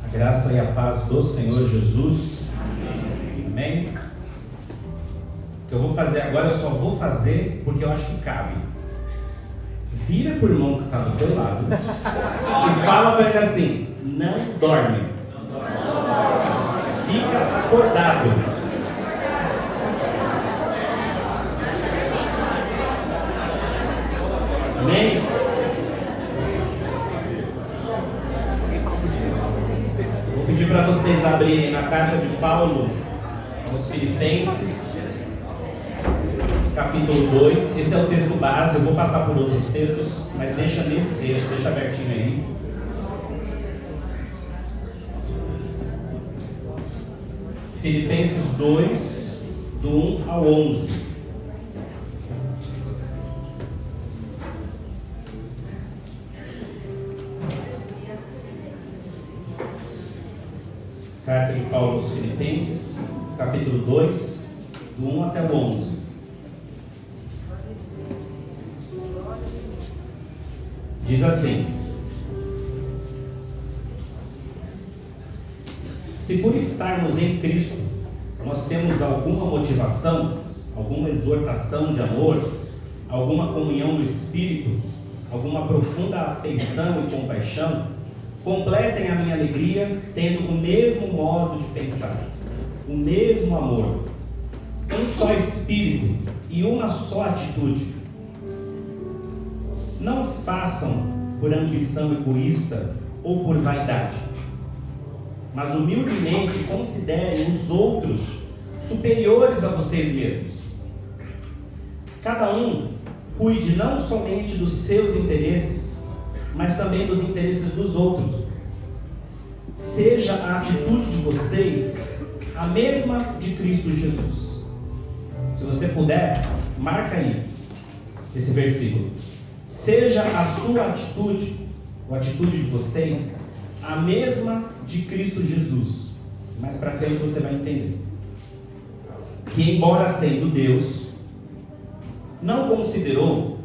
A graça e a paz do Senhor Jesus. Amém? O que eu vou fazer agora, eu só vou fazer porque eu acho que cabe. Vira pro irmão que está do teu lado e fala para ele assim: não dorme. Fica acordado. Amém? Vou pedir para vocês abrirem na carta de Paulo aos Filipenses, capítulo 2. Esse é o texto base. Eu vou passar por outros textos, mas deixa nesse texto, deixa abertinho aí. Filipenses 2, do 1 ao 11. Carta de Paulo aos Filipenses, capítulo 2, do 1 até o 11. Diz assim: se por estarmos em Cristo nós temos alguma motivação, alguma exortação de amor, alguma comunhão do Espírito, alguma profunda afeição e compaixão, completem a minha alegria tendo o mesmo modo de pensar, o mesmo amor, um só Espírito e uma só atitude. Não façam por ambição egoísta ou por vaidade, mas humildemente considerem os outros superiores a vocês mesmos. Cada um cuide não somente dos seus interesses, mas também dos interesses dos outros. Seja a atitude de vocês a mesma de Cristo Jesus. Se você puder, marca aí esse versículo. Seja a sua atitude, ou a atitude de vocês, a mesma de Cristo Jesus. Mais para frente você vai entender. Que embora sendo Deus, não considerou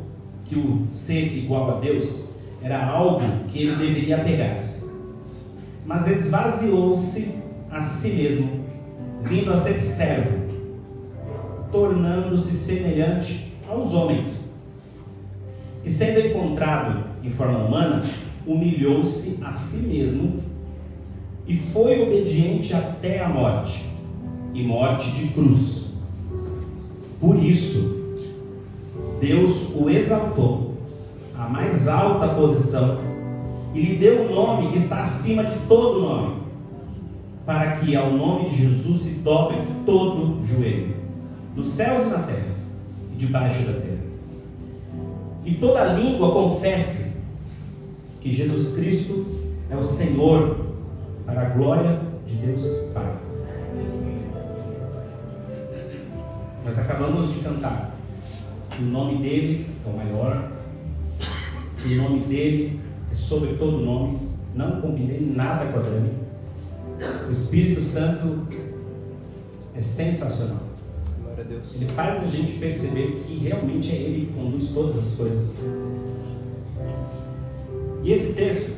que o ser igual a Deus era algo que ele deveria apegar-se, mas esvaziou-se a si mesmo, vindo a ser servo, tornando-se semelhante aos homens. E sendo encontrado em forma humana, humilhou-se a si mesmo e foi obediente até a morte, e morte de cruz. Por isso, Deus o exaltou à mais alta posição e lhe deu o nome que está acima de todo nome, para que ao nome de Jesus se dobre todo o joelho, nos céus e na terra, e debaixo da terra, e toda língua confesse que Jesus Cristo é o Senhor, para a glória de Deus Pai. Nós acabamos de cantar que o nome dele é o maior, que o nome dele é sobre todo nome. Não combinei nada com a Dani. O Espírito Santo é sensacional. Glória a Deus. Ele faz a gente perceber que realmente é Ele que conduz todas as coisas. E esse texto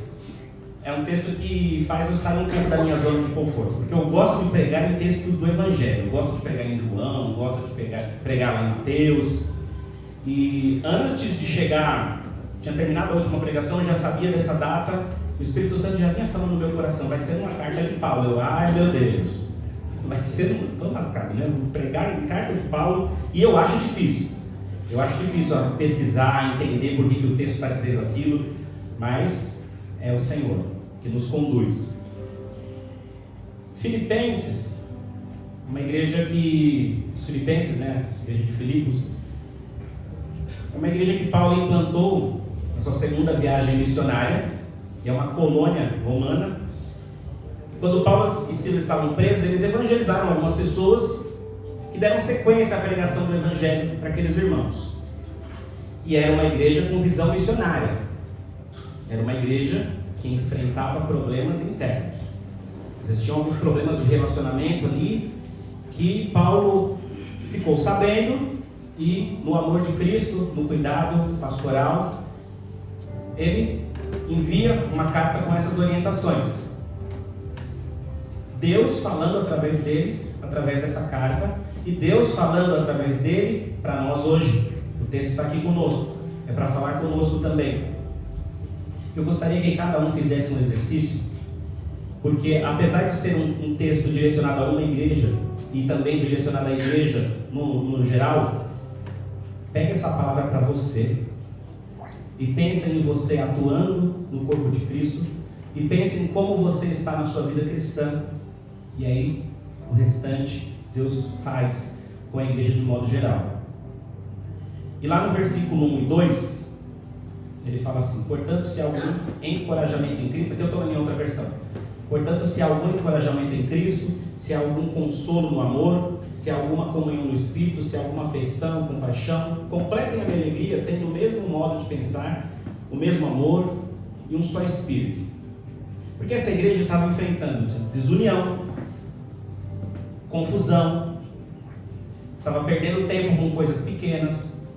é um texto que faz eu sair um pouco da minha zona de conforto, porque eu gosto de pregar em texto do Evangelho. Eu gosto de pregar em João, gosto de pregar lá em Mateus. E antes de chegar, tinha terminado a última pregação, eu já sabia dessa data. O Espírito Santo já vinha falando no meu coração: vai ser uma carta de Paulo. Eu, ai meu Deus, vai ser tão lascado, né? Vou pregar em carta de Paulo. E eu acho difícil. Eu acho difícil pesquisar, entender por que o texto está dizendo aquilo. Mas é o Senhor que nos conduz. Filipenses, uma igreja que... Os Filipenses, né? A igreja de Filipos. É uma igreja que Paulo implantou na sua segunda viagem missionária. E é uma colônia romana. Quando Paulo e Silas estavam presos, eles evangelizaram algumas pessoas que deram sequência à pregação do Evangelho para aqueles irmãos. E era uma igreja com visão missionária. Era uma igreja que enfrentava problemas internos. Existiam alguns problemas de relacionamento ali que Paulo ficou sabendo e, no amor de Cristo, no cuidado pastoral, ele envia uma carta com essas orientações. Deus falando através dele, através dessa carta, e Deus falando através dele para nós hoje. O texto está aqui conosco, é para falar conosco também. Eu gostaria que cada um fizesse um exercício, porque apesar de ser um texto direcionado a uma igreja, e também direcionado à igreja no geral, pegue essa palavra para você, e pense em você atuando no corpo de Cristo, e pense em como você está na sua vida cristã, e aí o restante Deus faz com a igreja de modo geral. E lá no versículo 1 e 2, ele fala assim: portanto, se há algum encorajamento em Cristo, aqui eu estou na minha outra versão, portanto, se há algum encorajamento em Cristo, se há algum consolo no amor, se há alguma comunhão no Espírito, se há alguma afeição, compaixão, completem a minha alegria, tendo o mesmo modo de pensar, o mesmo amor e um só Espírito. Porque essa igreja estava enfrentando desunião, confusão, estava perdendo tempo com coisas pequenas,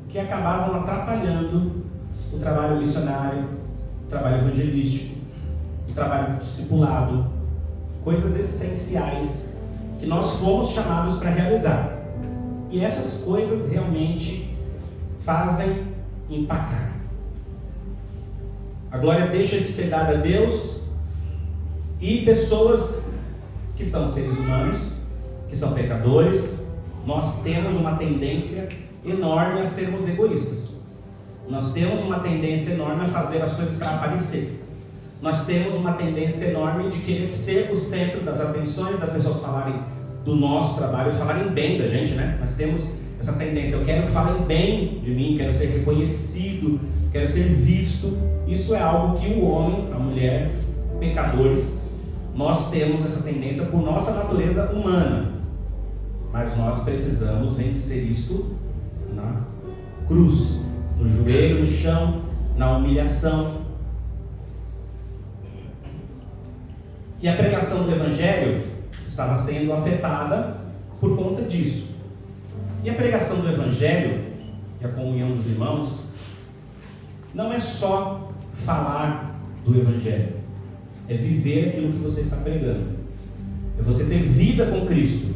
que acabavam atrapalhando o trabalho missionário, o trabalho evangelístico, o trabalho discipulado, coisas essenciais que nós fomos chamados para realizar. E essas coisas realmente fazem empacar. A glória deixa de ser dada a Deus, e pessoas que são seres humanos, que são pecadores, nós temos uma tendência enorme a sermos egoístas. Nós temos uma tendência enorme a fazer as coisas para aparecer. Nós temos uma tendência enorme de querer ser o centro das atenções, das pessoas falarem do nosso trabalho e falarem bem da gente, né? Nós temos essa tendência: eu quero que falem bem de mim, quero ser reconhecido, quero ser visto. Isso é algo que o homem, a mulher, pecadores, nós temos essa tendência por nossa natureza humana. Mas nós precisamos vencer isto na cruz, no joelho, no chão, na humilhação. E a pregação do Evangelho estava sendo afetada por conta disso. E a pregação do Evangelho e a comunhão dos irmãos não é só falar do Evangelho, é viver aquilo que você está pregando, é você ter vida com Cristo.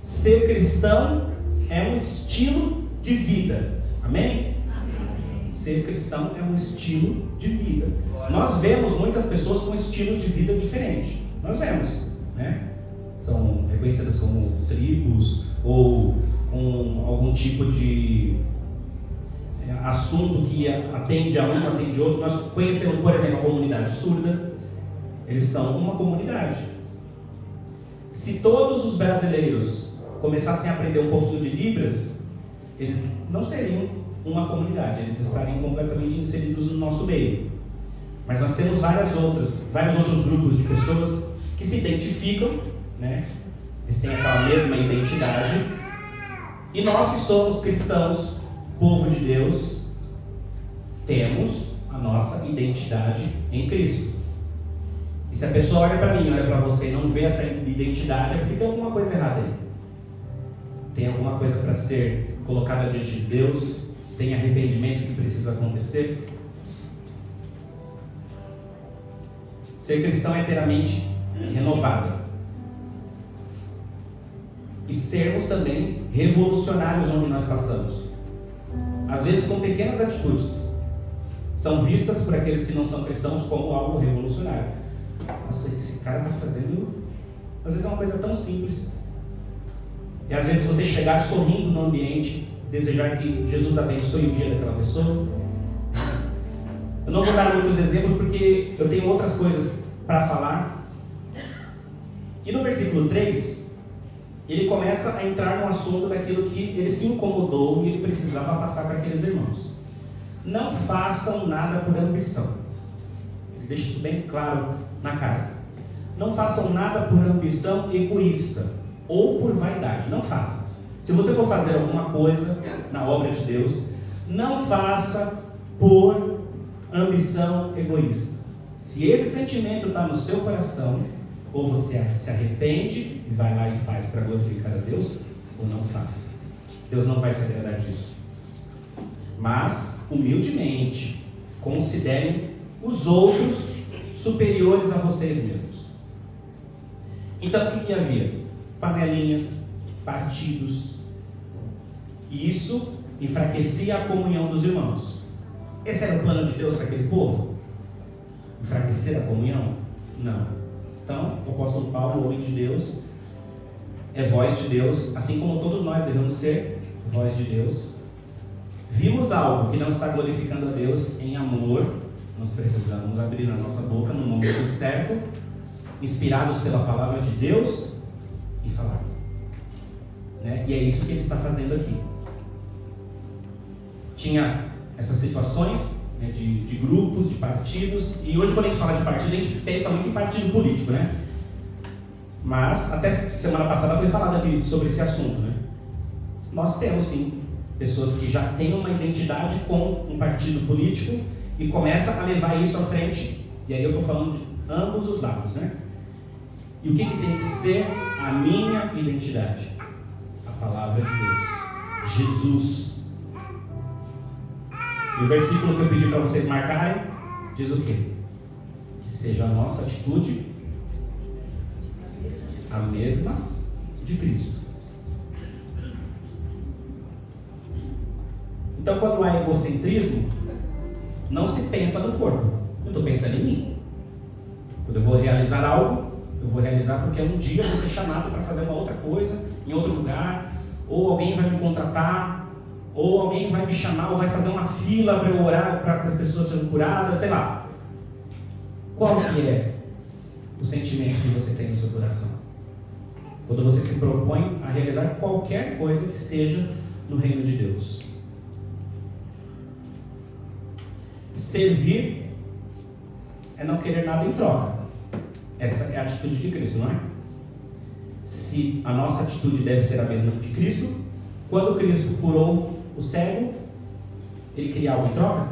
Ser cristão é um estilo de vida, amém? Ser cristão é um estilo de vida. Nós vemos muitas pessoas com estilos de vida diferentes. Nós vemos, né? São reconhecidas como tribos, ou com algum tipo de assunto que atende a um, atende outro. Nós conhecemos, por exemplo, a comunidade surda. Eles são uma comunidade. Se todos os brasileiros começassem a aprender um pouquinho de Libras, eles não seriam uma comunidade, eles estariam completamente inseridos no nosso meio. Mas nós temos vários outros grupos de pessoas que se identificam, né? Eles têm aquela mesma identidade, e nós que somos cristãos, povo de Deus, temos a nossa identidade em Cristo. E se a pessoa olha para mim, olha para você e não vê essa identidade, é porque tem alguma coisa errada aí. Tem alguma coisa para ser colocada diante de Deus, tem arrependimento que precisa acontecer. Ser cristão é ter a mente renovada. E sermos também revolucionários onde nós passamos. Às vezes com pequenas atitudes. São vistas por aqueles que não são cristãos como algo revolucionário. Nossa, esse cara está fazendo... Às vezes é uma coisa tão simples. E às vezes você chegar sorrindo no ambiente, desejar que Jesus abençoe o dia daquela pessoa. Eu não vou dar muitos exemplos porque eu tenho outras coisas para falar. E no versículo 3, ele começa a entrar no assunto daquilo que ele se incomodou e ele precisava passar para aqueles irmãos. Não façam nada por ambição. Ele deixa isso bem claro na carta. Não façam nada por ambição egoísta ou por vaidade. Não façam. Se você for fazer alguma coisa na obra de Deus, não faça por ambição egoísta. Se esse sentimento está no seu coração, ou você se arrepende e vai lá e faz para glorificar a Deus, ou não faz. Deus não vai se agradar disso. Mas, humildemente, considerem os outros superiores a vocês mesmos. Então o que havia? Panelinhas, partidos. E isso enfraquecia a comunhão dos irmãos. Esse era o plano de Deus para aquele povo? Enfraquecer a comunhão? Não. Então, o apóstolo Paulo, o homem de Deus, é voz de Deus, assim como todos nós devemos ser voz de Deus. Vimos algo que não está glorificando a Deus em amor, nós precisamos abrir a nossa boca no momento certo, inspirados pela palavra de Deus, e falar. Né? E é isso que ele está fazendo aqui. Tinha essas situações, né, de grupos, de partidos, e hoje quando a gente fala de partido, a gente pensa muito em partido político, né? Mas até semana passada foi falado aqui sobre esse assunto, né? Nós temos sim pessoas que já têm uma identidade com um partido político e começa a levar isso à frente, e aí eu estou falando de ambos os lados, né? E o que tem que ser a minha identidade? A palavra de Deus, Jesus. E o versículo que eu pedi para vocês marcarem diz o quê? Que seja a nossa atitude a mesma de Cristo. Então, quando há egocentrismo, não se pensa no corpo. Eu estou pensando em mim. Quando eu vou realizar algo, eu vou realizar porque um dia eu vou ser chamado para fazer uma outra coisa, em outro lugar, ou alguém vai me contratar, ou alguém vai me chamar, ou vai fazer uma fila para eu orar para as pessoas serem curadas, sei lá. Qual que é o sentimento que você tem no seu coração? Quando você se propõe a realizar qualquer coisa que seja no reino de Deus. Servir é não querer nada em troca. Essa é a atitude de Cristo, não é? Se a nossa atitude deve ser a mesma de Cristo, quando Cristo curou o cego, ele queria algo em troca?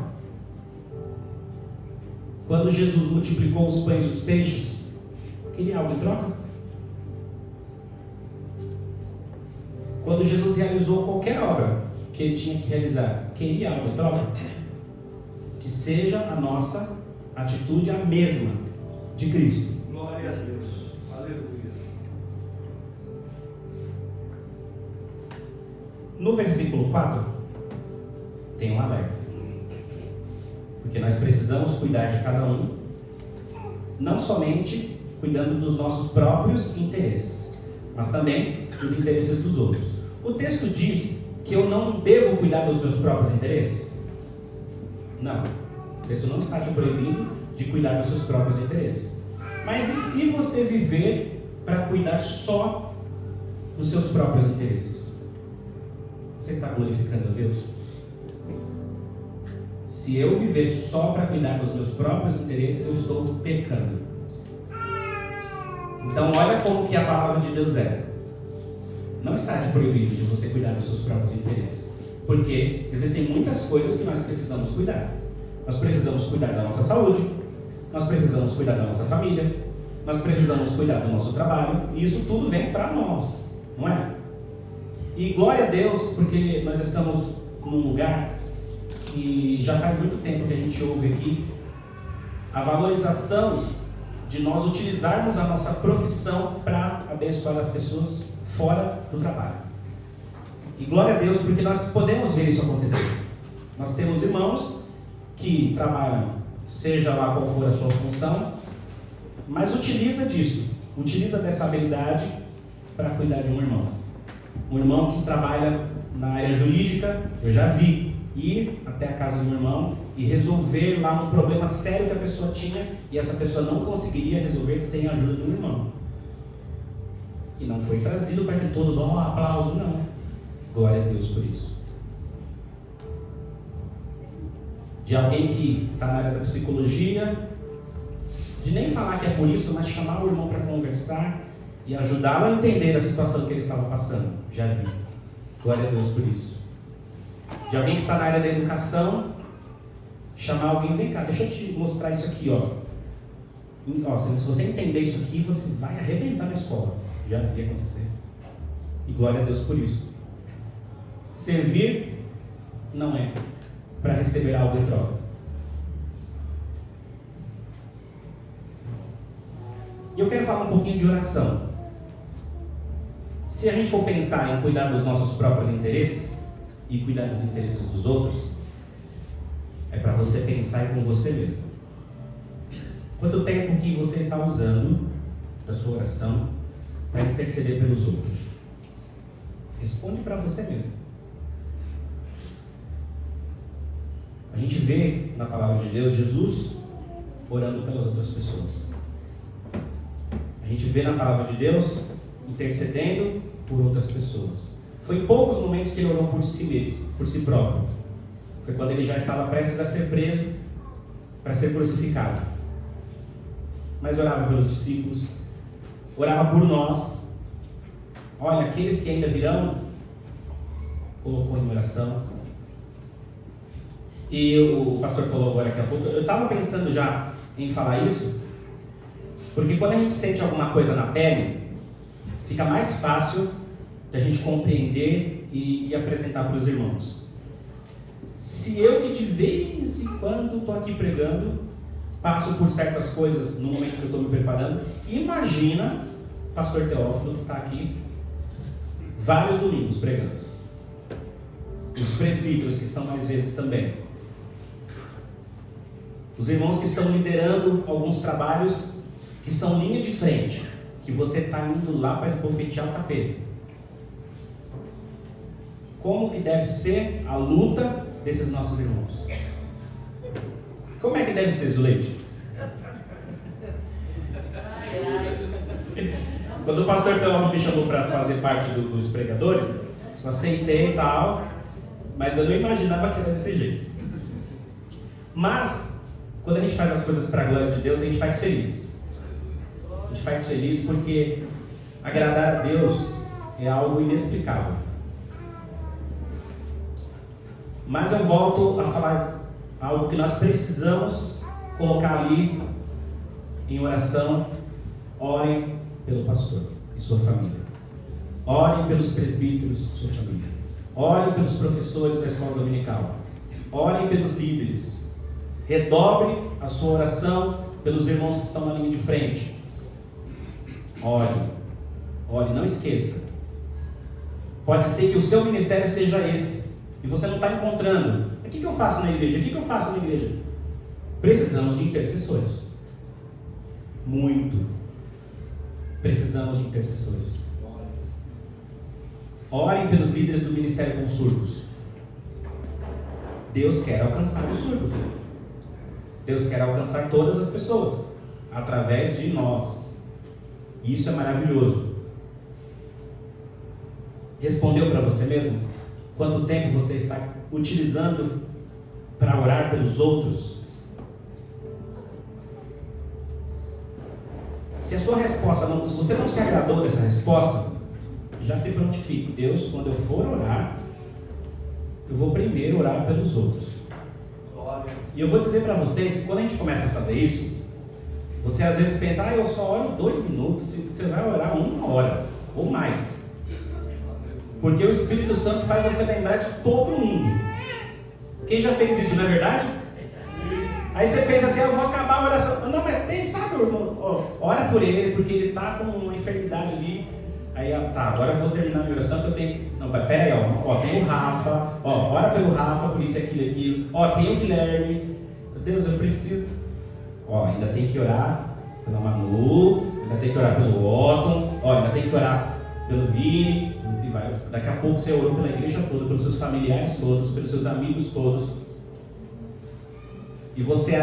Quando Jesus multiplicou os pães e os peixes, queria algo em troca? Quando Jesus realizou qualquer obra que ele tinha que realizar, queria algo em troca? Que seja a nossa atitude a mesma de Cristo. Glória a Deus. Aleluia. No versículo 4, tem um alerta. Porque nós precisamos cuidar de cada um, não somente cuidando dos nossos próprios interesses, mas também dos interesses dos outros. O texto diz que eu não devo cuidar dos meus próprios interesses? Não. O texto não está te proibindo de cuidar dos seus próprios interesses. Mas e se você viver para cuidar só dos seus próprios interesses? Você está glorificando a Deus? Se eu viver só para cuidar dos meus próprios interesses, eu estou pecando. Então olha como que a palavra de Deus é. Não está te proibindo de você cuidar dos seus próprios interesses. Porque existem muitas coisas que nós precisamos cuidar. Nós precisamos cuidar da nossa saúde, nós precisamos cuidar da nossa família, nós precisamos cuidar do nosso trabalho, e isso tudo vem para nós, não é? E glória a Deus, porque nós estamos num lugar que já faz muito tempo que a gente ouve aqui a valorização de nós utilizarmos a nossa profissão para abençoar as pessoas fora do trabalho. E glória a Deus, porque nós podemos ver isso acontecer. Nós temos irmãos que trabalham, seja lá qual for a sua função, mas utiliza disso, utiliza dessa habilidade para cuidar de um irmão. Um irmão que trabalha na área jurídica, eu já vi ir até a casa do irmão e resolver lá um problema sério que a pessoa tinha e essa pessoa não conseguiria resolver sem a ajuda do irmão. E não foi trazido para que todos, aplauso, não. Glória a Deus por isso. De alguém que está na área da psicologia, de nem falar que é por isso, mas chamar o irmão para conversar e ajudá-lo a entender a situação que ele estava passando. Já vi. Glória a Deus por isso. De alguém que está na área da educação, chamar alguém, vem cá, deixa eu te mostrar isso aqui, se você entender isso aqui, você vai arrebentar na escola. Já vi acontecer. E glória a Deus por isso. Servir não é para receber algo em troca. E eu quero falar um pouquinho de oração. Se a gente for pensar em cuidar dos nossos próprios interesses e cuidar dos interesses dos outros, é para você pensar com você mesmo. Quanto tempo que você está usando da sua oração para interceder pelos outros? Responde para você mesmo. A gente vê na palavra de Deus Jesus orando pelas outras pessoas. A gente vê na palavra de Deus intercedendo por outras pessoas. Foi em poucos momentos que ele orou por si mesmo, por si próprio. Foi quando ele já estava prestes a ser preso para ser crucificado. Mas orava pelos discípulos, orava por nós. Olha, aqueles que ainda virão, colocou em oração. E o pastor falou agora daqui a pouco, eu estava pensando já em falar isso, porque quando a gente sente alguma coisa na pele, fica mais fácil da gente compreender e apresentar para os irmãos. Se eu que de vez em quando estou aqui pregando, passo por certas coisas no momento que eu estou me preparando, imagina o pastor Teófilo que está aqui vários domingos pregando. Os presbíteros que estão mais vezes também. Os irmãos que estão liderando alguns trabalhos que são linha de frente, que você está indo lá para esbofetear o tapete. Como que deve ser a luta desses nossos irmãos? Como é que deve ser, Zuleide? Quando o pastor Teófilo me chamou para fazer parte dos pregadores, eu aceitei e tal, mas eu não imaginava que era desse jeito. Mas, quando a gente faz as coisas para a glória de Deus, a gente faz feliz. A gente faz feliz porque agradar a Deus é algo inexplicável. Mas eu volto a falar algo que nós precisamos colocar ali em oração. Orem pelo pastor e sua família. Orem pelos presbíteros e sua família. Orem pelos professores da escola dominical. Orem pelos líderes. Redobre a sua oração pelos irmãos que estão na linha de frente. Ore, não esqueça. Pode ser que o seu ministério seja esse e você não está encontrando. O que eu faço na igreja? O que eu faço na igreja? Precisamos de intercessores. Muito. Precisamos de intercessores. Orem pelos líderes do ministério com surdos. Deus quer alcançar os surdos. Deus quer alcançar todas as pessoas através de nós. Isso é maravilhoso. Respondeu para você mesmo? Quanto tempo você está utilizando para orar pelos outros? Se a sua resposta não, se você não se agradou dessa resposta, já se prontifique. Deus, quando eu for orar, eu vou primeiro orar pelos outros. E eu vou dizer para vocês que quando a gente começa a fazer isso, você às vezes pensa, eu só oro 2 minutos, você vai orar 1 hora ou mais. Porque o Espírito Santo faz você lembrar de todo mundo. Quem já fez isso, não é verdade? Aí você pensa assim, eu vou acabar a oração. Não, mas tem, sabe, irmão? Ora por ele, porque ele está com uma enfermidade ali. Aí, tá, agora eu vou terminar a minha oração, que eu tenho... Não, mas pera aí, tem o Rafa, ora pelo Rafa, por isso, aquilo, tem o Guilherme. Meu Deus, eu preciso... ainda tem que orar pela Manu, ainda tem que orar pelo Otton, ainda tem que orar pelo Vini, e vai. Daqui a pouco você orou pela igreja toda, pelos seus familiares todos, pelos seus amigos todos. E você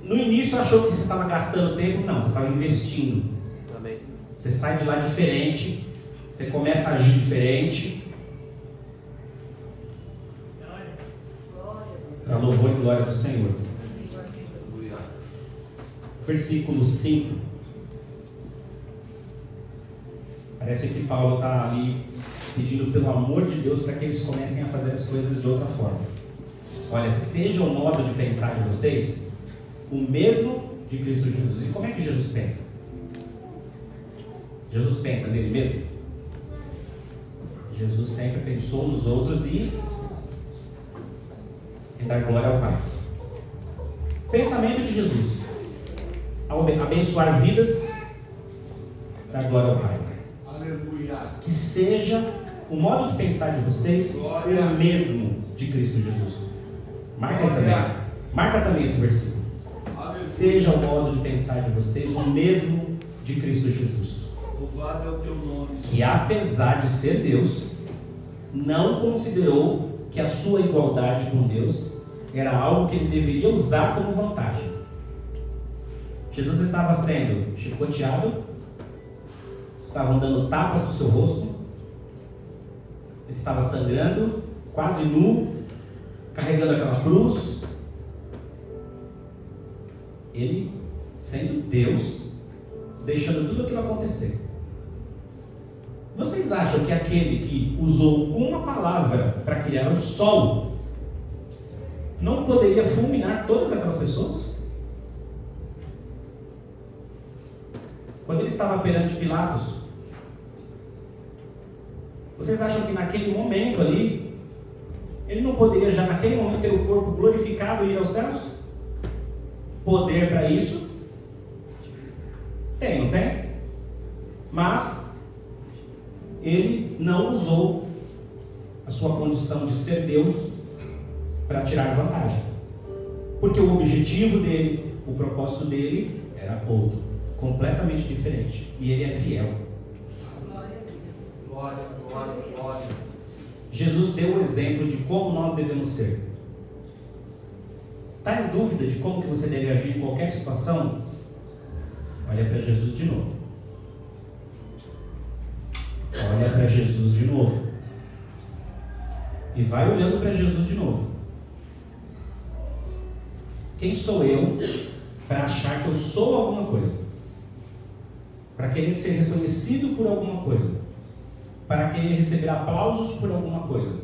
no início achou que você estava gastando tempo, não, você estava investindo. Amém. Você sai de lá diferente, você começa a agir diferente. Para louvor e glória do Senhor. Versículo 5. Parece que Paulo está ali pedindo pelo amor de Deus para que eles comecem a fazer as coisas de outra forma. Olha, seja o modo de pensar de vocês o mesmo de Cristo Jesus. E como é que Jesus pensa? Jesus pensa nele mesmo? Jesus sempre pensou nos outros e em dar glória ao Pai. Pensamento de Jesus: abençoar vidas, dar glória ao Pai. Aleluia. que seja o modo de pensar de vocês o mesmo de Cristo Jesus. Marca aí também. Marca também esse versículo. Seja o modo de pensar de vocês o mesmo de Cristo Jesus. Louvado é o teu nome. Que apesar de ser Deus, não considerou que a sua igualdade com Deus era algo que ele deveria usar como vantagem. Jesus estava sendo chicoteado, estavam dando tapas no seu rosto, ele estava sangrando, quase nu, carregando aquela cruz. Ele, sendo Deus, deixando tudo aquilo acontecer. Vocês acham que aquele que usou uma palavra para criar o sol não poderia fulminar todas aquelas pessoas? Quando ele estava perante Pilatos, vocês acham que naquele momento ali, ele não poderia já naquele momento ter o corpo glorificado e ir aos céus? Poder para isso? Tem, não tem? Mas ele não usou a sua condição de ser Deus para tirar vantagem. Porque o objetivo dele, o propósito dele era outro, completamente diferente. E ele é fiel. Glória, glória, glória. Jesus deu o exemplo de como nós devemos ser. Está em dúvida de como que você deve agir em qualquer situação? Olha para Jesus de novo. Olha para Jesus de novo. E vai olhando para Jesus de novo. Quem sou eu para achar que eu sou alguma coisa? Para querer ser reconhecido por alguma coisa? Para querer receber aplausos por alguma coisa?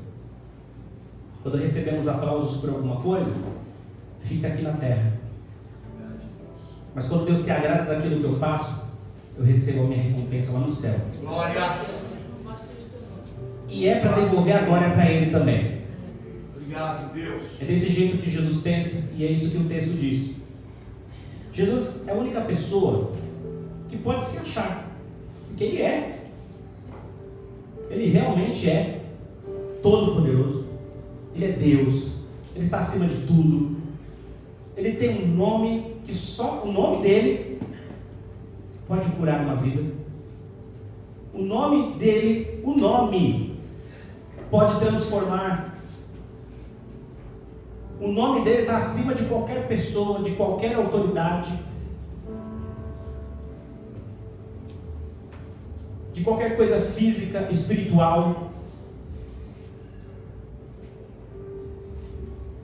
Quando recebemos aplausos por alguma coisa, fica aqui na terra. Mas quando Deus se agrada daquilo que eu faço, eu recebo a minha recompensa lá no céu. Glória. E é para devolver a glória para Ele também. Obrigado, Deus. É desse jeito que Jesus pensa, e é isso que o texto diz. Jesus é a única pessoa que pode se achar, porque Ele é. Ele realmente é todo-poderoso. Ele é Deus. Ele está acima de tudo. Ele tem um nome que só o nome dele pode curar uma vida. O nome dele, o nome pode transformar. O nome dele está acima de qualquer pessoa, de qualquer autoridade, de qualquer coisa física, espiritual.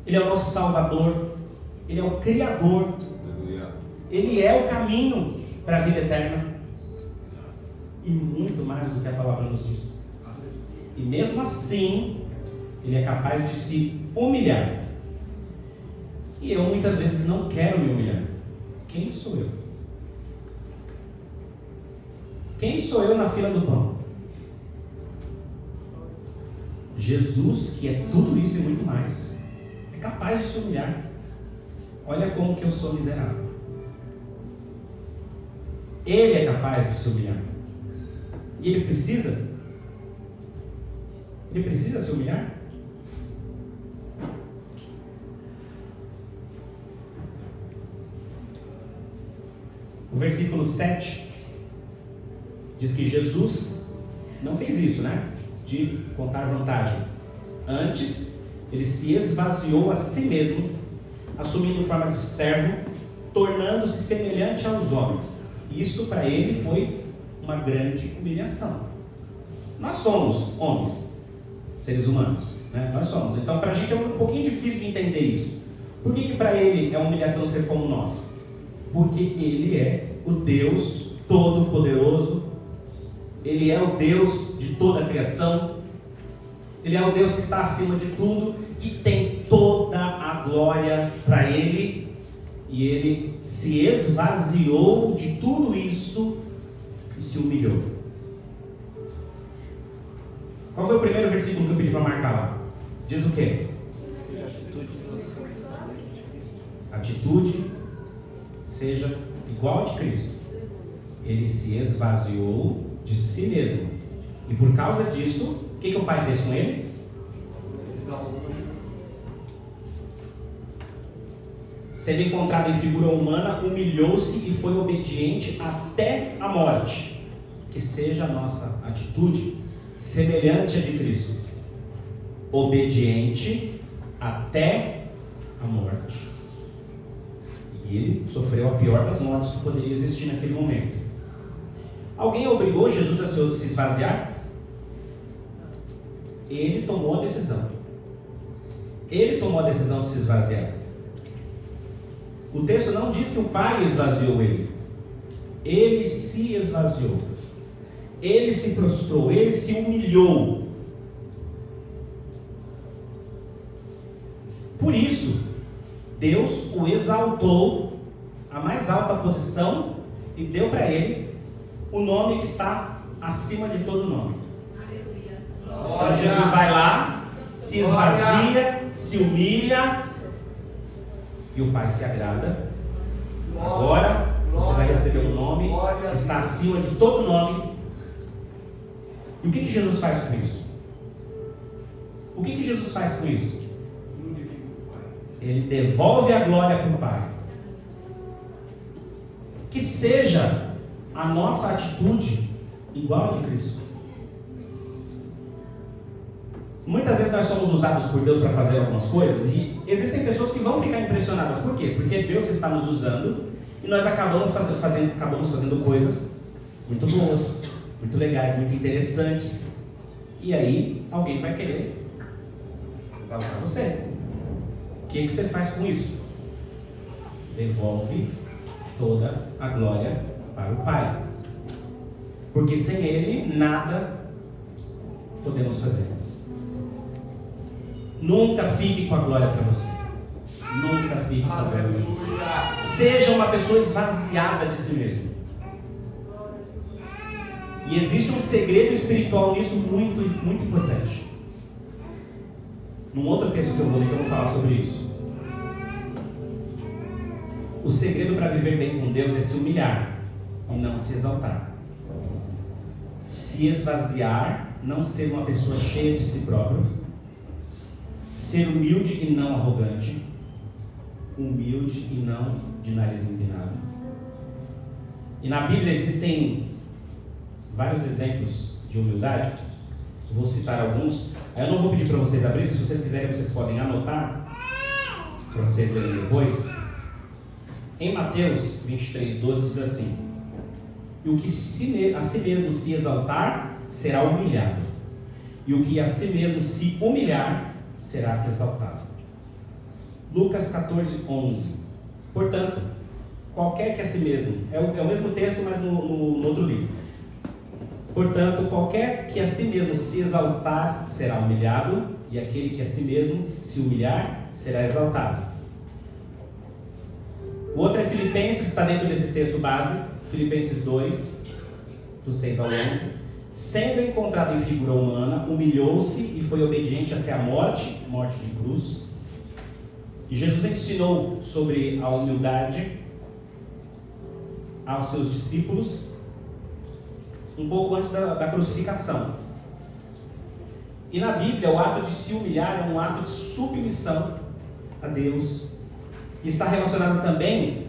Ele é o nosso Salvador. Ele é o Criador. Ele é o caminho para a vida eterna. E muito mais do que a palavra nos diz. E mesmo assim, Ele é capaz de se humilhar. E eu muitas vezes não quero me humilhar. Quem sou eu? Quem sou eu na fila do pão? Jesus, que é tudo isso e muito mais, é capaz de se humilhar. Olha como que eu sou miserável. Ele é capaz de se humilhar. E Ele precisa? Ele precisa se humilhar? O versículo 7 diz que Jesus não fez isso, né? De contar vantagem. Antes, Ele se esvaziou a si mesmo, assumindo forma de servo, tornando-se semelhante aos homens. Isso para Ele foi uma grande humilhação. Nós somos homens, seres humanos, né? Nós somos. Então para a gente é um pouquinho difícil de entender isso. Por que para Ele é uma humilhação ser como nós? Porque Ele é o Deus Todo-Poderoso. Ele é o Deus de toda a criação. Ele é o Deus que está acima de tudo, que tem toda a glória para Ele. E Ele se esvaziou de tudo isso e se humilhou. Qual foi o primeiro versículo que eu pedi para marcar lá? Diz o quê? Atitude seja igual a de Cristo. Ele se esvaziou de si mesmo, E por causa disso, o que o pai fez com ele? Sendo encontrado em figura humana, humilhou-se e foi obediente até a morte. Que seja a nossa atitude semelhante à de Cristo. Obediente até a morte. E ele sofreu a pior das mortes que poderia existir naquele momento. Alguém obrigou Jesus a se esvaziar? Ele tomou a decisão. Ele tomou a decisão de se esvaziar. O texto não diz que o Pai esvaziou ele. Ele se esvaziou. Ele se prostrou. Ele se humilhou. Por isso, Deus o exaltou à mais alta posição e deu para ele o nome que está acima de todo nome. Então Jesus vai lá, se esvazia, se humilha, e o Pai se agrada. Agora você vai receber um nome que está acima de todo nome. E o que Jesus faz com isso? O que Jesus faz com isso? Ele devolve a glória para o Pai. Que seja a nossa atitude igual a de Cristo. Muitas vezes nós somos usados por Deus para fazer algumas coisas e existem pessoas que vão ficar impressionadas. Por quê? Porque Deus está nos usando e nós acabamos fazendo coisas muito boas, muito legais, muito interessantes. E aí alguém vai querer exaltar você. O que você faz com isso? Devolve toda a glória para o Pai. Porque sem Ele nada podemos fazer. Nunca fique com a glória para você. Nunca fique com a glória para você. Seja uma pessoa esvaziada de si mesmo. E existe um segredo espiritual nisso muito, muito importante. Num outro texto que eu vou ler, eu vou falar sobre isso. O segredo para viver bem com Deus é se humilhar e não se exaltar. Se esvaziar, não ser uma pessoa cheia de si próprio. Ser humilde e não arrogante. Humilde e não de nariz empinado. E na Bíblia existem vários exemplos de humildade. Eu vou citar alguns. Eu não vou pedir para vocês abrirem. Se vocês quiserem, vocês podem anotar para vocês verem depois. Em Mateus 23:12 diz assim: e o que a si mesmo se exaltar será humilhado, e o que a si mesmo se humilhar será exaltado. Lucas 14:11. Portanto, qualquer que a si mesmo, é o mesmo texto, mas no outro livro. Portanto, qualquer que a si mesmo se exaltar será humilhado, e aquele que a si mesmo se humilhar será exaltado. O outro é Filipenses, que está dentro desse texto base, Filipenses 2, do 6 ao 11. Sendo encontrado em figura humana, humilhou-se e foi obediente até a morte de cruz. E Jesus ensinou sobre a humildade aos seus discípulos um pouco antes da crucificação. E na Bíblia, o ato de se humilhar é um ato de submissão a Deus. E está relacionado também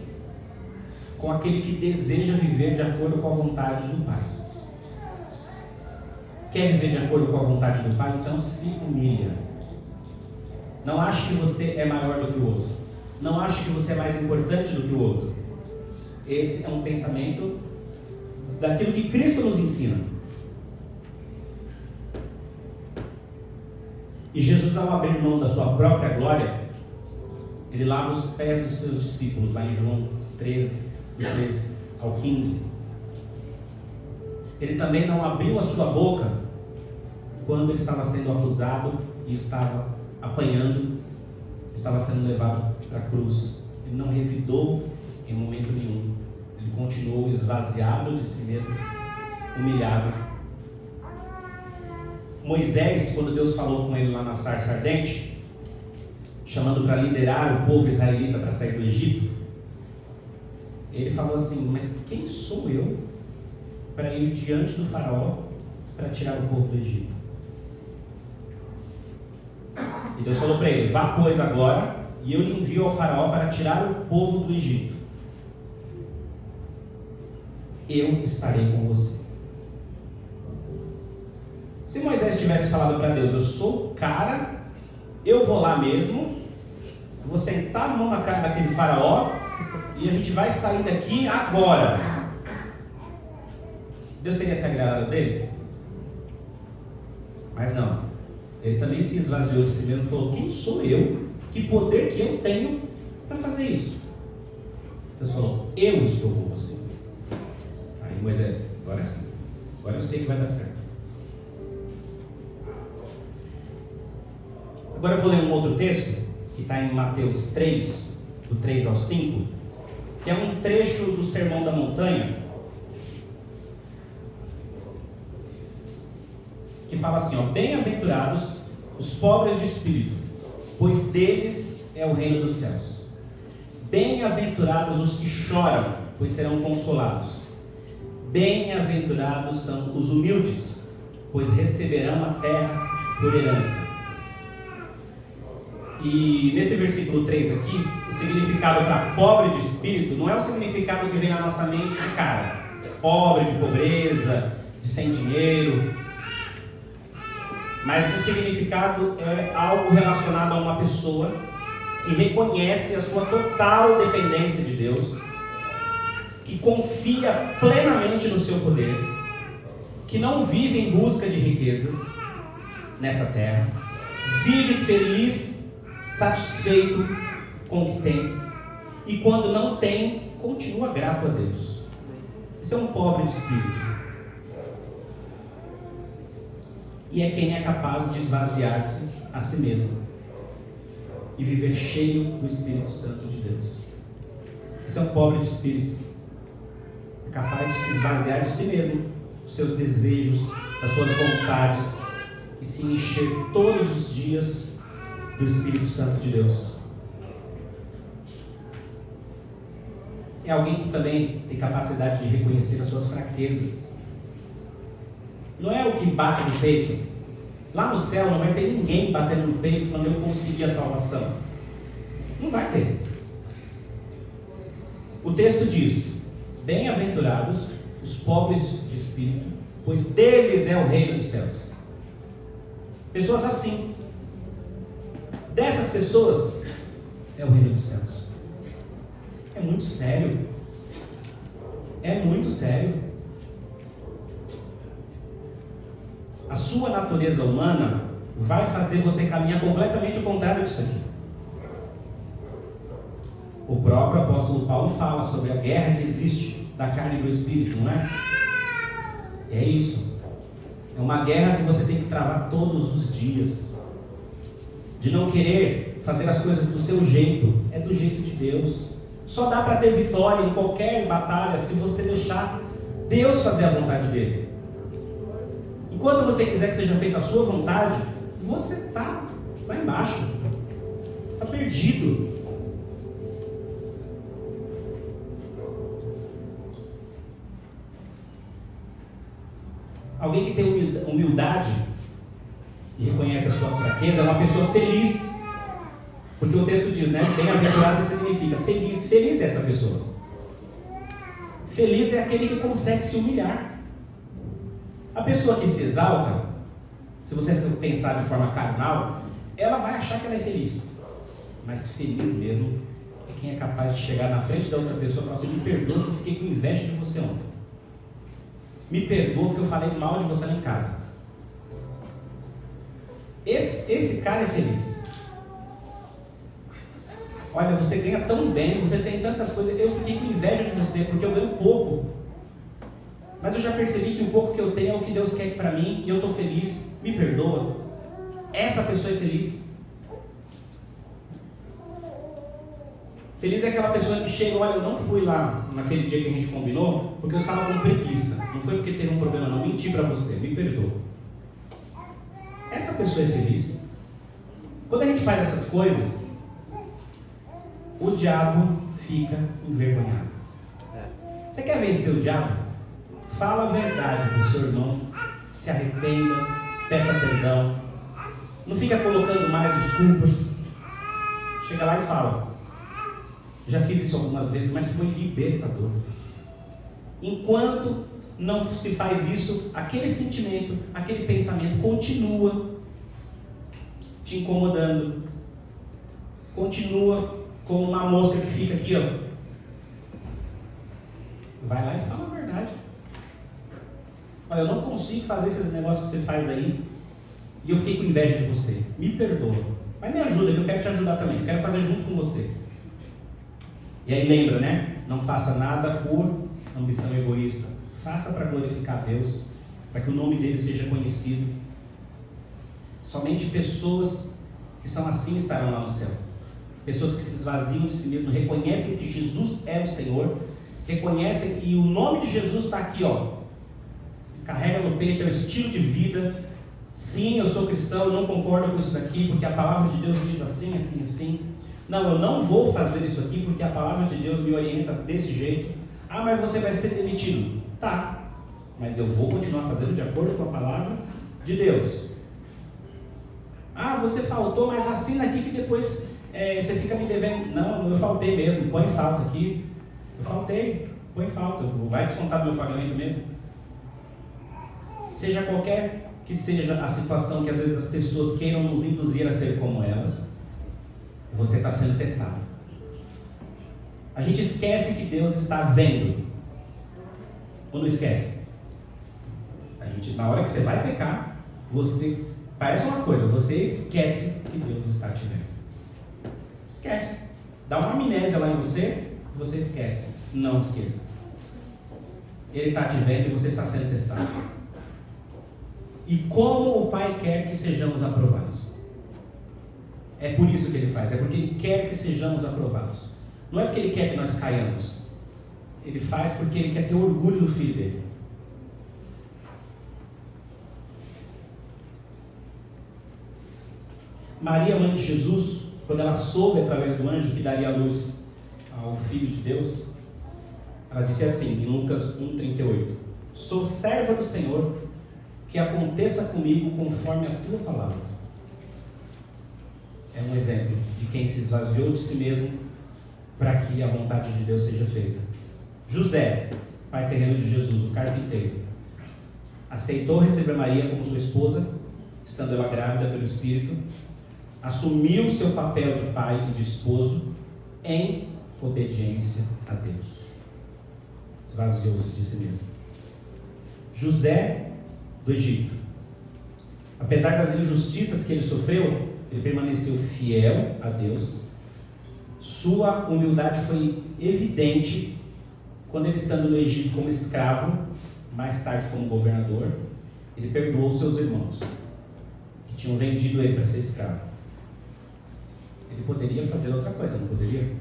com aquele que deseja viver de acordo com a vontade do Pai. Quer viver de acordo com a vontade do Pai? Então se humilha. Não ache que você é maior do que o outro. Não ache que você é mais importante do que o outro. Esse é um pensamento daquilo que Cristo nos ensina. E Jesus, ao abrir mão da sua própria glória, ele lava os pés dos seus discípulos, lá em João 13, do 13 ao 15. Ele também não abriu a sua boca quando ele estava sendo acusado e estava apanhando, estava sendo levado para a cruz. Ele não revidou em momento nenhum. Ele continuou esvaziado de si mesmo, humilhado. Moisés, quando Deus falou com ele lá na sarça ardente, chamando para liderar o povo israelita para sair do Egito, ele falou assim: mas quem sou eu para ir diante do faraó para tirar o povo do Egito. E Deus falou para ele: vá, pois, agora, e eu lhe envio ao faraó para tirar o povo do Egito. Eu estarei com você. Se Moisés tivesse falado para Deus: eu sou o cara, eu vou lá mesmo, vou sentar a mão na cara daquele faraó e a gente vai sair daqui agora, Deus teria se agradado dele? Mas não. Ele também se esvaziou de si mesmo e falou: quem sou eu? Que poder que eu tenho para fazer isso? Deus falou: eu estou com você. Aí Moisés: agora sim, agora eu sei que vai dar certo. Agora eu vou ler um outro texto que está em Mateus 3, do 3 ao 5, que é um trecho do Sermão da Montanha, que fala assim, ó: bem-aventurados os pobres de espírito, pois deles é o reino dos céus. Bem-aventurados os que choram, pois serão consolados. Bem-aventurados são os humildes, pois receberão a terra por herança. E nesse versículo 3 aqui, o significado para pobre de espírito não é o significado que vem na nossa mente de cara, pobre de pobreza, de sem dinheiro, mas o significado é algo relacionado a uma pessoa que reconhece a sua total dependência de Deus, que confia plenamente no seu poder, que não vive em busca de riquezas nessa terra, vive feliz, satisfeito com o que tem, e quando não tem, continua grato a Deus. Esse é um pobre de espírito. E é quem é capaz de esvaziar-se a si mesmo e viver cheio do Espírito Santo de Deus. Esse é um pobre de espírito, é capaz de se esvaziar de si mesmo, dos seus desejos, das suas vontades, e se encher todos os dias do Espírito Santo de Deus. É alguém que também tem capacidade de reconhecer as suas fraquezas. Não é o que bate no peito. Lá no céu não vai ter ninguém batendo no peito falando: eu consegui a salvação. Não vai ter. O texto diz: bem-aventurados os pobres de espírito, pois deles é o reino dos céus. Pessoas assim, dessas pessoas é o reino dos céus. É muito sério. É muito sério. A sua natureza humana vai fazer você caminhar completamente o contrário disso aqui. O próprio apóstolo Paulo fala sobre a guerra que existe da carne e do espírito, não é? É isso. É uma guerra que você tem que travar todos os dias. De não querer fazer as coisas do seu jeito. É do jeito de Deus. Só dá para ter vitória em qualquer batalha se você deixar Deus fazer a vontade dele. Enquanto você quiser que seja feita a sua vontade, você está lá embaixo. Está perdido. Alguém que tem humildade e reconhece a sua fraqueza é uma pessoa feliz. Porque o texto diz, né? Bem-aventurado significa feliz. Feliz é essa pessoa. Feliz é aquele que consegue se humilhar. A pessoa que se exalta, se você pensar de forma carnal, ela vai achar que ela é feliz. Mas feliz mesmo é quem é capaz de chegar na frente da outra pessoa e falar assim: me perdoa que eu fiquei com inveja de você ontem. Me perdoa porque eu falei mal de você lá em casa. Esse cara é feliz. Olha, você ganha tão bem, você tem tantas coisas, eu fiquei com inveja de você porque eu ganho pouco. Mas eu já percebi que o pouco que eu tenho é o que Deus quer para mim e eu estou feliz. Me perdoa. Essa pessoa é feliz. Feliz é aquela pessoa que chega: olha, eu não fui lá naquele dia que a gente combinou porque eu estava com preguiça. Não foi porque teve um problema não. Menti para você. Me perdoa. Essa pessoa é feliz. Quando a gente faz essas coisas, o diabo fica envergonhado. Você quer vencer o diabo? Fala a verdade para o seu irmão. se arrependa, peça perdão. Não fica colocando mais desculpas. Chega lá e fala: já fiz isso algumas vezes, mas foi libertador. Enquanto não se faz isso, aquele sentimento, aquele pensamento continua te incomodando. Continua como uma mosca que fica aqui, ó. Vai lá e fala a verdade. Olha, eu não consigo fazer esses negócios que você faz aí, e eu fiquei com inveja de você. Me perdoa. Mas me ajuda, que eu quero te ajudar também. Eu quero fazer junto com você. E aí lembra, né? Não faça nada por ambição egoísta. Faça para glorificar a Deus, para que o nome dele seja conhecido. Somente pessoas que são assim estarão lá no céu. Pessoas que se esvaziam de si mesmo, reconhecem que Jesus é o Senhor, reconhecem que o nome de Jesus está aqui, ó. Carrega no peito, é o estilo de vida. Sim, eu sou cristão, eu não concordo com isso daqui, porque a palavra de Deus diz assim, assim, assim. Não, eu não vou fazer isso aqui, porque a palavra de Deus me orienta desse jeito. Ah, mas você vai ser demitido. Tá, mas eu vou continuar fazendo de acordo com a palavra de Deus. Ah, você faltou, mas assina aqui que depois você fica me devendo. Não, eu faltei mesmo, põe falta aqui. Eu faltei, põe falta. Vai descontar do meu pagamento mesmo. Seja qualquer que seja a situação que às vezes as pessoas queiram nos induzir a ser como elas, você está sendo testado. A gente esquece que Deus está vendo. Ou não esquece? Na hora que você vai pecar, você... Parece uma coisa, você esquece que Deus está te vendo. Esquece. Dá uma amnésia lá em você e você esquece. Não esqueça. Ele está te vendo e você está sendo testado. E como o Pai quer que sejamos aprovados? É por isso que Ele faz. É porque Ele quer que sejamos aprovados. Não é porque Ele quer que nós caiamos. Ele faz porque Ele quer ter orgulho do Filho dele. Maria, mãe de Jesus, quando ela soube através do anjo que daria a luz ao Filho de Deus, ela disse assim, em Lucas 1,38: sou serva do Senhor, que aconteça comigo conforme a tua palavra. É um exemplo de quem se esvaziou de si mesmo para que a vontade de Deus seja feita. José, pai terreno de Jesus, o carpinteiro, aceitou receber Maria como sua esposa, estando ela grávida pelo Espírito, assumiu seu papel de pai e de esposo em obediência a Deus. Esvaziou-se de si mesmo. José do Egito, apesar das injustiças que ele sofreu, ele permaneceu fiel a Deus. Sua humildade foi evidente quando ele, estando no Egito como escravo, mais tarde como governador, ele perdoou seus irmãos que tinham vendido ele para ser escravo. Ele poderia fazer outra coisa, não poderia?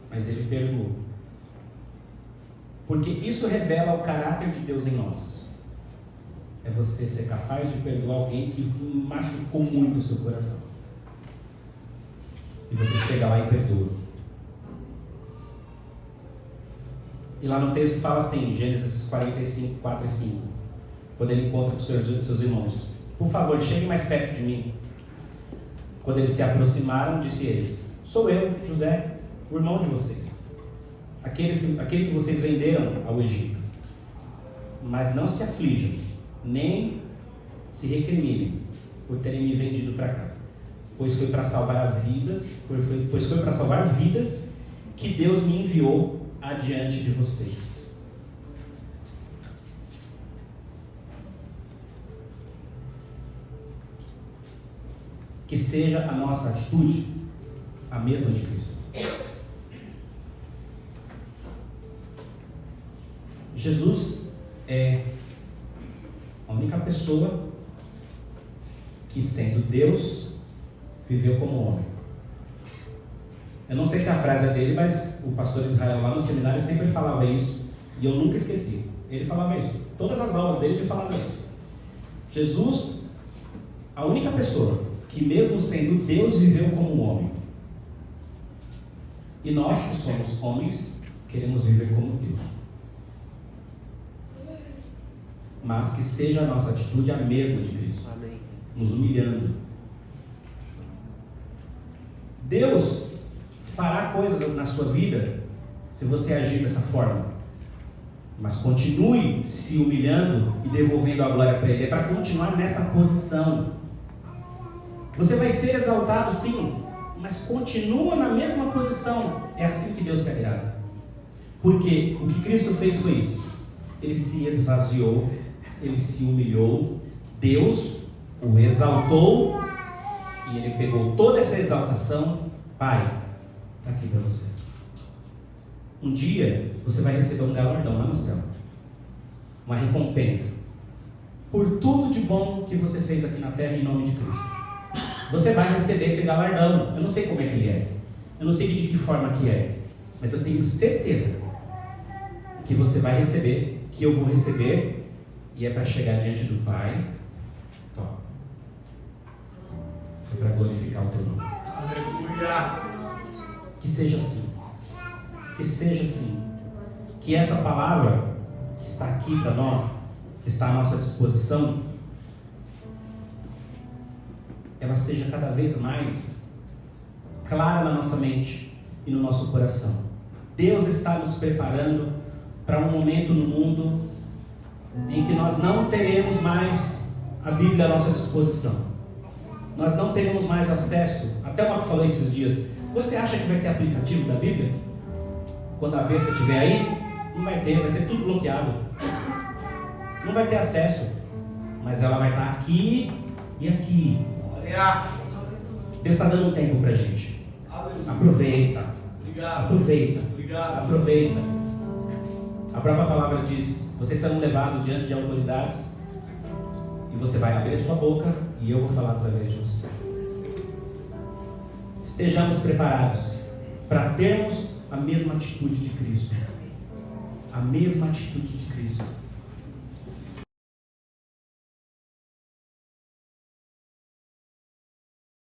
Mas ele perdoou. Porque isso revela o caráter de Deus em nós. É você ser capaz de perdoar alguém que machucou muito o seu coração. E você chega lá e perdoa. E lá no texto fala assim, Gênesis 45, 4 e 5. Quando ele encontra com seus irmãos: por favor, cheguem mais perto de mim. Quando eles se aproximaram, disse eles: sou eu, José, o irmão de vocês, aquele que vocês venderam ao Egito. Mas não se aflijam, nem se recriminem por terem me vendido para cá, pois foi para salvar vidas que Deus me enviou adiante de vocês. Que seja a nossa atitude a mesma de Cristo. Jesus é a única pessoa que, sendo Deus, viveu como homem. Eu não sei se a frase é dele, mas o pastor Israel lá no seminário sempre falava isso, e eu nunca esqueci. Ele falava isso. Todas as aulas dele ele falava isso. Jesus, a única pessoa que, mesmo sendo Deus, viveu como homem. E nós que somos homens, queremos viver como Deus. mas que seja a nossa atitude a mesma de Cristo, Amém. nos humilhando. Deus fará coisas na sua vida se você agir dessa forma, mas continue se humilhando e devolvendo a glória para Ele. É para continuar nessa posição. Você vai ser exaltado, sim, mas continua na mesma posição. É assim que Deus se agrada. Porque o que Cristo fez foi isso. Ele se esvaziou, Ele se humilhou, Deus o exaltou e Ele pegou toda essa exaltação. Pai, está aqui para você. Um dia você vai receber um galardão lá no céu, uma recompensa por tudo de bom que você fez aqui na terra em nome de Cristo. Você vai receber esse galardão. Eu não sei como é que ele é, eu não sei de que forma que é, mas eu tenho certeza que você vai receber, que eu vou receber, e é para chegar diante do Pai. É para glorificar o teu nome. Aleluia. Que seja assim. Que seja assim. Que essa palavra que está aqui para nós, que está à nossa disposição, ela seja cada vez mais clara na nossa mente e no nosso coração. Deus está nos preparando para um momento no mundo em que nós não teremos mais a Bíblia à nossa disposição. Nós não teremos mais acesso. Até o Marco falou esses dias: você acha que vai ter aplicativo da Bíblia? Quando a besta estiver aí? Não vai ter, vai ser tudo bloqueado. Não vai ter acesso. Mas ela vai estar aqui e aqui. Deus está dando um tempo para a gente. Aproveita. Obrigado. Aproveita. Obrigado. Aproveita. A própria palavra diz: vocês serão levados diante de autoridades e você vai abrir a sua boca e eu vou falar através de você. Estejamos preparados para termos a mesma atitude de Cristo. A mesma atitude de Cristo.